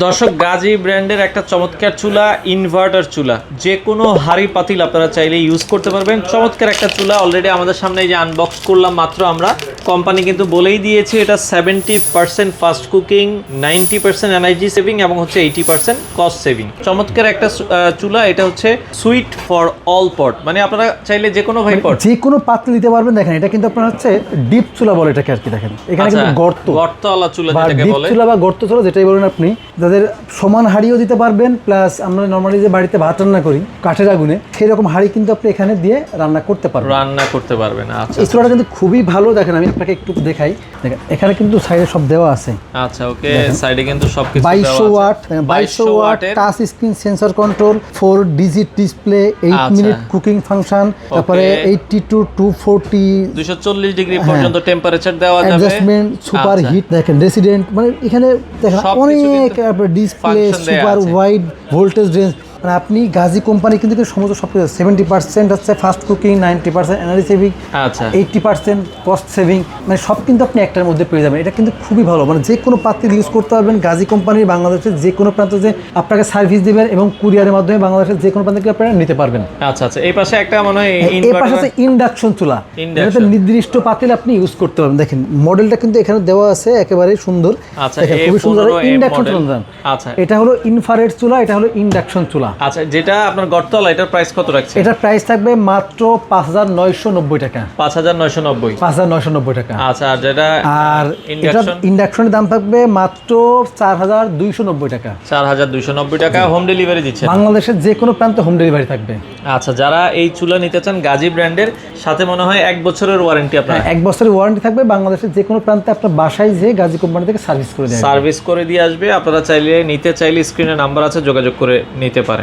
দর্শক, গাজী ব্র্যান্ডের একটা চমৎকার চুলা, ইনভার্টার চুলা, যে কোনো হাঁড়ি পাতিল আপনারা চাইলে ইউজ করতে পারবেন। চমৎকার একটা চুলা অলরেডি আমাদের সামনে এই যে আনবক্স করলাম মাত্র আমরা। কোম্পানি কিন্তু বলেই দিয়েছে এটা 70% ফাস্ট কুকিং, 90% এনার্জি সেভিং এবং হচ্ছে 80% কস্ট সেভিং। চমৎকার একটা চুলা। এটা হচ্ছে সুইট ফর অল পট, মানে আপনারা চাইলে যে কোনো ভাই পট যে কোনো পাত্র দিতে পারবেন। দেখেন এটা কিন্তু আপনার হচ্ছে ডিপ চুলা বলে এটাকে আর কি। দেখেন এখানে কিন্তু গর্তওয়ালা চুলা যেটাকে ডিপ বলে, চুলা বা গর্ত চুলা যেটাই বলেন আপনি, যাদের সমান হাঁড়িও দিতে পারবেন, প্লাস আমরা নর্মালি যে বাড়িতে ভাত রান্না করি কাঠের আগুনে, সেই রকম হাঁড়ি কিন্তু আপনি এখানে দিয়ে রান্না করতে পারবেন। আচ্ছা, এই চুলাটা কিন্তু খুবই ভালো। দেখেন আমি আপনাকে একটু দেখাই। দেখেন এখানে কিন্তু সাইডে সব দেওয়া আছে। আচ্ছা, ওকে, সাইডে কিন্তু সবকিছু 2200 watt touch screen sensor control, 4 digit display, 8 minute cooking function, তারপরে 80 টু 240 240 ডিগ্রি পর্যন্ত টেম্পারেচার দেওয়া যাবে, অ্যাডজাস্টমেন্ট, সুপার হিট। দেখেন রেসিডেন্ট, মানে এখানে দেখেন অনেক display, super wide voltage range. মানে আপনি গাজী কোম্পানি কিন্তু সমস্ত সব 70% হচ্ছে ফাস্ট কুকিং, 90% এনার্জি সেভিং, আচ্ছা 80% কস্ট সেভিং, মানে সব কিন্তু আপনি একটার মধ্যে পেয়ে যাবেন। এটা কিন্তু খুবই ভালো, মানে যে কোনো পাত্র ইউজ করতে পারবেন। গাজী কোম্পানির বাংলাদেশের যে কোনো প্রান্তে যে আপনাকে সার্ভিস দেবেন এবং কুরিয়ারের মাধ্যমে বাংলাদেশের যে কোনো প্রান্ত থেকে আপনারা নিতে পারবেন। আচ্ছা, এই পাশে একটা মনে হয় এই পাশে আছে ইন্ডাকশন চুলা। এটা নির্দিষ্ট পাতিল আপনি ইউজ করতে পারবেন। দেখেন মডেলটা কিন্তু এখানে দেওয়া আছে, একেবারে সুন্দর। আচ্ছা, খুবই সুন্দর ইন্ডাকশন চুলা। আচ্ছা, এটা হলো ইনফ্রারেড চুলা, এটা হলো ইন্ডাকশন চুলা। আচ্ছা, যেটা আপনার গর্তওয়ালা, এটার প্রাইস কত রাখছেন? এটার প্রাইস থাকবে মাত্র 5990 টাকা। 5990 টাকা। আচ্ছা, আর যেটা আর ইন্ডাকশনের দাম থাকবে মাত্র 4290 টাকা। 4290 টাকা। হোম ডেলিভারি দিচ্ছেন বাংলাদেশের যে কোনো প্রান্তে, হোম ডেলিভারি থাকবে। আচ্ছা, যারা এই চুলা নিতে চান গাজী ব্র্যান্ডের, সাথে মনে হয় 1 বছরের ওয়ারেন্টি আপনার। 1 বছরের ওয়ারেন্টি থাকবে। বাংলাদেশের যে কোনো প্রান্তে আপনার বাসায় যে গাজী কোম্পানি থেকে সার্ভিস করে দিয়ে আসবে। আপনারা চাইলে নিতে চাইলে স্ক্রিনে নাম্বার আছে, যোগাযোগ করে নিতে পারেন।